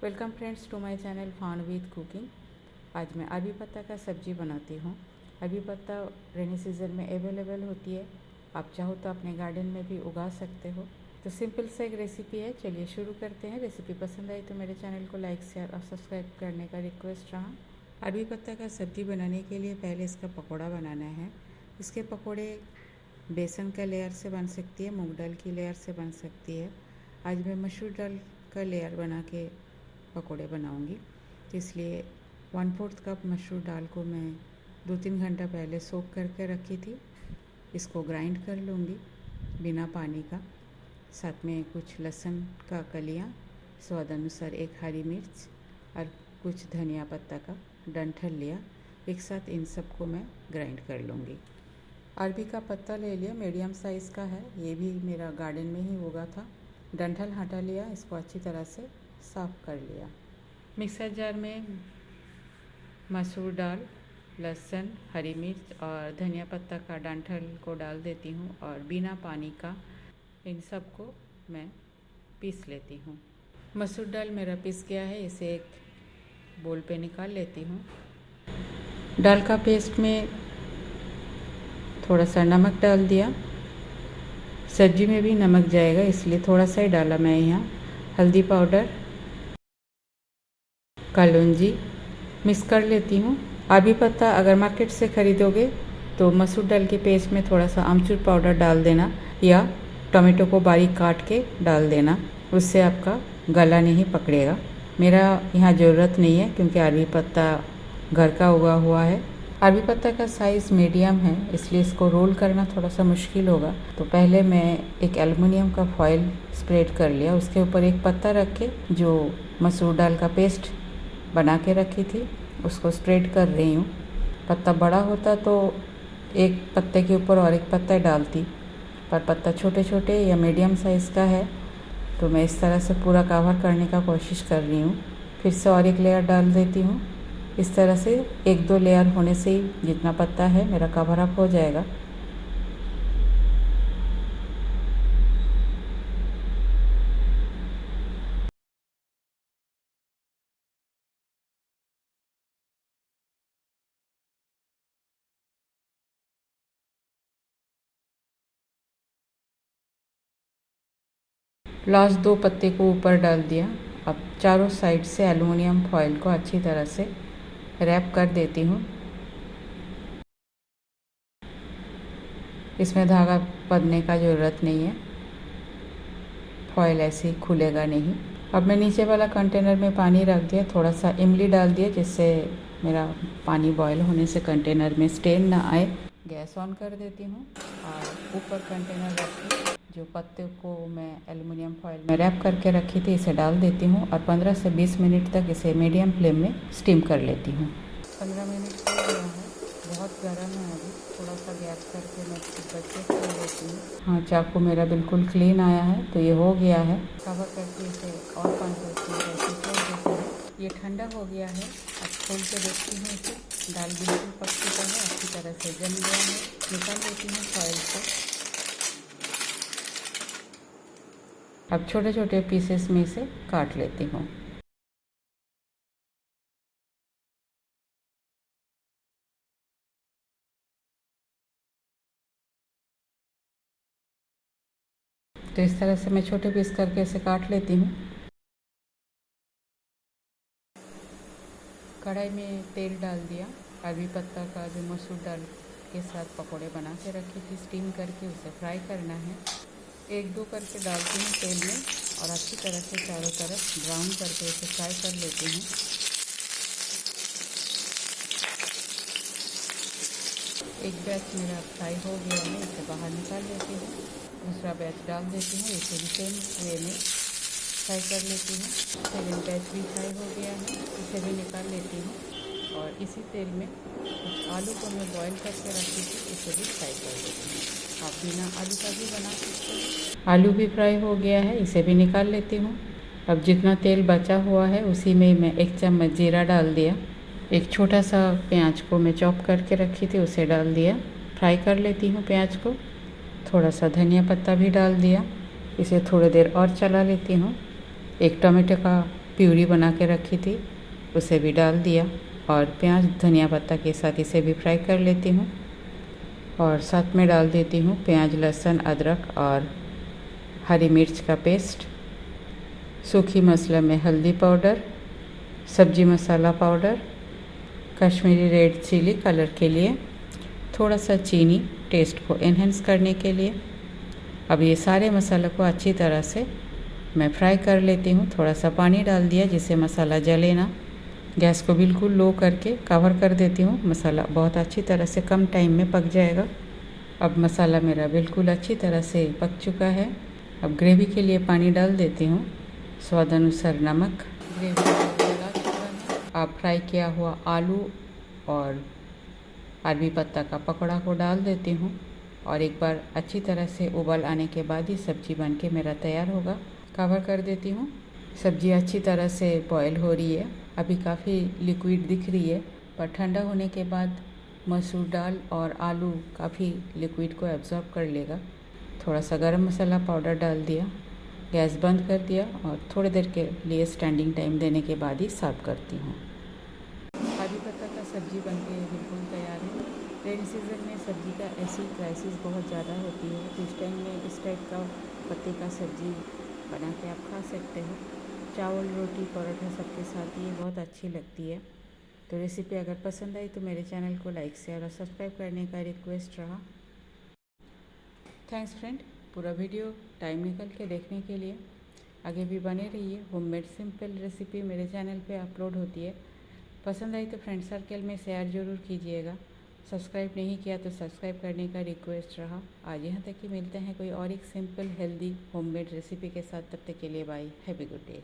Welcome friends to my channel fun with cooking. आज मैं अरबी पत्ता का सब्ज़ी बनाती हूँ। अरबी पत्ता रेनी सीज़न में अवेलेबल होती है। आप चाहो तो अपने गार्डन में भी उगा सकते हो। तो सिंपल सा एक रेसिपी है। चलिए शुरू करते हैं। रेसिपी पसंद आई तो मेरे चैनल को लाइक शेयर और सब्सक्राइब करने का रिक्वेस्ट रहा। अरबी पत्ता का सब्ज़ी बनाने के लिए पहले इसका पकौड़ा बनाना है। इसके पकौड़े बेसन का लेयर से बन सकती है, मूंग दाल की लेयर से बन सकती है। आज मैं मसूर दाल का लेयर बना के पकोड़े बनाऊंगी, तो इसलिए 1/4 कप मसूर दाल को मैं 2-3 घंटा पहले सोक करके रखी थी। इसको ग्राइंड कर लूँगी बिना पानी का। साथ में कुछ लहसुन का कलियाँ, स्वाद अनुसार एक हरी मिर्च और कुछ धनिया पत्ता का डंठल लिया। एक साथ इन सबको मैं ग्राइंड कर लूँगी। अरबी का पत्ता ले लिया, मीडियम साइज़ का है। ये भी मेरा गार्डन में ही उगा था। डंठल हटा लिया, इसको अच्छी तरह से साफ़ कर लिया। मिक्सर जार में मसूर दाल, लहसुन, हरी मिर्च और धनिया पत्ता का डंठल को डाल देती हूँ और बिना पानी का इन सब को मैं पीस लेती हूँ। मसूर दाल मेरा पिस गया है, इसे एक बोल पे निकाल लेती हूँ। दाल का पेस्ट में थोड़ा सा नमक डाल दिया। सब्जी में भी नमक जाएगा इसलिए थोड़ा सा ही डाला मैं यहाँ। हल्दी पाउडर, कलौंजी मिक्स कर लेती हूँ। अरबी पत्ता अगर मार्केट से ख़रीदोगे तो मसूर दाल के पेस्ट में थोड़ा सा आमचूर पाउडर डाल देना या टमाटो को बारीक काट के डाल देना, उससे आपका गला नहीं पकड़ेगा। मेरा यहाँ ज़रूरत नहीं है क्योंकि अरबी पत्ता घर का उगा हुआ है। अरबी पत्ता का साइज़ मीडियम है इसलिए इसको रोल करना थोड़ा सा मुश्किल होगा। तो पहले मैं एक एल्युमिनियम का फॉइल स्प्रेड कर लिया, उसके ऊपर एक पत्ता रख के जो मसूर दाल का पेस्ट बना के रखी थी उसको स्प्रेड कर रही हूँ। पत्ता बड़ा होता तो एक पत्ते के ऊपर और एक पत्ता डालती, पर पत्ता छोटे छोटे या मीडियम साइज़ का है तो मैं इस तरह से पूरा कवर करने का कोशिश कर रही हूँ। फिर से और एक लेयर डाल देती हूँ। इस तरह से 1-2 लेयर होने से ही जितना पत्ता है मेरा कवर अप हो जाएगा। लास्ट 2 पत्ते को ऊपर डाल दिया। अब चारों साइड से एल्युमिनियम फॉइल को अच्छी तरह से रैप कर देती हूँ। इसमें धागा बंधने का ज़रूरत नहीं है, फॉइल ऐसे ही खुलेगा नहीं। अब मैं नीचे वाला कंटेनर में पानी रख दिया, थोड़ा सा इमली डाल दिया जिससे मेरा पानी बॉयल होने से कंटेनर में स्टेन ना आए। गैस ऑन कर देती हूँ और ऊपर कंटेनर रख के जो पत्ते को मैं एल्युमिनियम फॉइल में रैप करके रखी थी इसे डाल देती हूँ और 15 से 20 मिनट तक इसे मीडियम फ्लेम में स्टीम कर लेती हूँ। 15 मिनट हो गया है, बहुत गर्म है। अभी थोड़ा सा गैस करके मैं ऊपर चेक कर लेती हूँ। हाँ, चाकू मेरा बिल्कुल क्लीन आया है तो ये हो गया है। कवर करके इसे और 5-10 मिनट ऐसे छोड़ देती हूँ। ये ठंडा हो गया है। अब खोल के देखती हूँ इसे। दाल बिल्कुल पक चुका है, अच्छी तरह से जम गया है। निकाल देती हूँ फॉइल को। अब छोटे छोटे पीसेस में इसे काट लेती हूँ। तो इस तरह से मैं छोटे पीस करके इसे काट लेती हूँ। कढ़ाई में तेल डाल दिया। अरबी पत्ता का जो मसूर दाल के साथ पकोड़े बना के रखी थी स्टीम करके, उसे फ्राई करना है। 1-2 करके डालती हूँ तेल में और अच्छी तरह से चारों तरफ ब्राउन करके इसे फ्राई कर लेती हूँ। एक बैच मेरा फ्राई हो गया है, इसे बाहर निकाल लेती हूँ। दूसरा बैच डाल देती हूँ, इसे भी सेम वे में फ्राई कर लेती हूँ। सेकंड बैच भी फ्राई हो गया है, इसे भी निकाल लेती हूँ। और इसी तेल में कुछ आलू को मैं बॉईल करके रखी थी, इसे भी फ्राई कर देती हूँ। आप बिना आलू का भी बना सकते हैं। आलू भी फ्राई हो गया है, इसे भी निकाल लेती हूँ। अब जितना तेल बचा हुआ है उसी में मैं 1 चम्मच जीरा डाल दिया। एक छोटा सा प्याज को मैं चॉप करके रखी थी उसे डाल दिया। फ्राई कर लेती हूँ प्याज को। थोड़ा सा धनिया पत्ता भी डाल दिया। इसे थोड़ी देर और चला लेती हूँ। एक टमाटो का प्यूरी बना के रखी थी उसे भी डाल दिया और प्याज धनिया पत्ता के साथ इसे भी फ्राई कर लेती हूँ। और साथ में डाल देती हूँ प्याज लहसुन अदरक और हरी मिर्च का पेस्ट, सूखी मसाला में हल्दी पाउडर, सब्जी मसाला powder, Kashmiri red chilli colour के लिए, थोड़ा सा चीनी टेस्ट को एनहेंस करने के लिए। अब ये सारे मसालों को अच्छी तरह से मैं फ्राई कर लेती हूँ। थोड़ा सा पानी डाल दिया जिससे मसाला जले ना। गैस को बिल्कुल लो करके कवर कर देती हूँ। मसाला बहुत अच्छी तरह से कम टाइम में पक जाएगा। अब मसाला मेरा बिल्कुल अच्छी तरह से पक चुका है। अब ग्रेवी के लिए पानी डाल देती हूँ, स्वाद अनुसार नमक। ग्रेवी डाला चुका है। अब फ्राई किया हुआ आलू और अरबी पत्ता का पकौड़ा को डाल देती हूँ और एक बार अच्छी तरह से उबाल आने के बाद ही सब्जी बन के मेरा तैयार होगा। कवर कर देती हूँ। सब्जी अच्छी तरह से बॉयल हो रही है। अभी काफ़ी लिक्विड दिख रही है, पर ठंडा होने के बाद मसूर दाल और आलू काफ़ी लिक्विड को एब्जॉर्ब कर लेगा। थोड़ा सा गरम मसाला पाउडर डाल दिया, गैस बंद कर दिया और थोड़ी देर के लिए स्टैंडिंग टाइम देने के बाद ही सर्व करती हूँ। अरबी पत्ता का सब्ज़ी बन के बिल्कुल तैयार है। रेनी सीज़न में सब्ज़ी का ऐसी प्राइसेस बहुत ज़्यादा होती है, तो इस टाइम में इस टाइप का पत्ते का सब्ज़ी बना के आप खा सकते हो। चावल रोटी पराठा सबके साथ ये बहुत अच्छी लगती है। तो रेसिपी अगर पसंद आई तो मेरे चैनल को लाइक शेयर और सब्सक्राइब करने का रिक्वेस्ट रहा। थैंक्स फ्रेंड, पूरा वीडियो टाइम निकल के देखने के लिए। आगे भी बने रहिए। होममेड सिंपल रेसिपी मेरे चैनल पे अपलोड होती है। पसंद आई तो फ्रेंड सर्कल में शेयर ज़रूर कीजिएगा। सब्सक्राइब नहीं किया तो सब्सक्राइब करने का रिक्वेस्ट रहा। आज यहाँ तक कि मिलते हैं कोई और एक सिंपल हेल्दी होममेड रेसिपी के साथ। तब तक के लिए bye, have a good day.